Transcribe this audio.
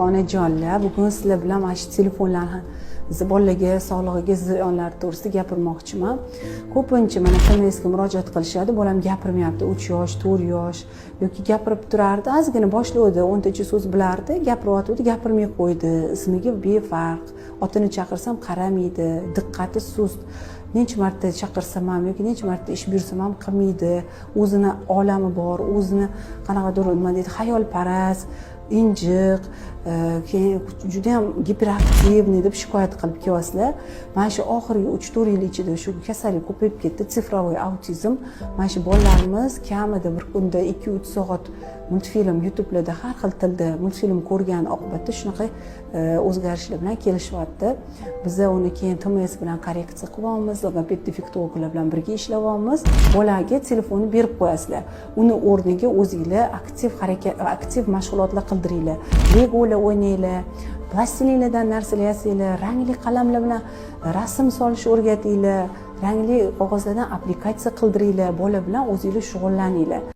Onajonlar, bugun sizlar bilan mana shu telefonlarni bolalarga sog'lig'iga ziyonlari to'g'risida gapirmoqchiman. Ko'pincha mana SMSga murojaat qilishadi, bolam gapirmayapti, 3 yosh, 4 yosh yoki gapirib turardi, ozgina boshlovdi, 10 so'z bilardi, gapiryotdi, gapirmay qo'ydi, ismiga befarq, otini chaqirsam qaramaydi, diqqati sust. Necha marta chaqirsam ham yoki necha marta ish buyursam ham qilmaydi, o'zini olami bor, o'zini qanaqadir nima deydi, xayolparast, injiq, keyin juda ham giperaktivniy deb shikoyat qilib kelyapsizlar. Mana shu oxirgi 3-4 yil ichida shu kasallik ko'payib ketdi, sifrovoy autizm. Mana shu bolalarimiz kamida bir kunda 2-3 soat multfilm YouTube'larda har xil tilda multfilm ko'rgan oqibatda shunaqa o'zgarishlar bilan kelishyapti. Biz uni keyin TMS bilan korreksiya qilyapmiz, logoped defektologlar bilan birga ishlayapmiz. Bolaga telefonni berib qo'yasizlar. Uni o'rniga o'zingizlar aktiv mashg'ulotlar qildiringlar. Legolar o'ynanglar, plastilinlardan narsalar yasanglar, rangli qalamlar bilan rasm solishni o'rgatinglar, rangli qog'ozlardan applikatsiya qildiringlar, bola bilan o'zingizlar shug'ullaninglar.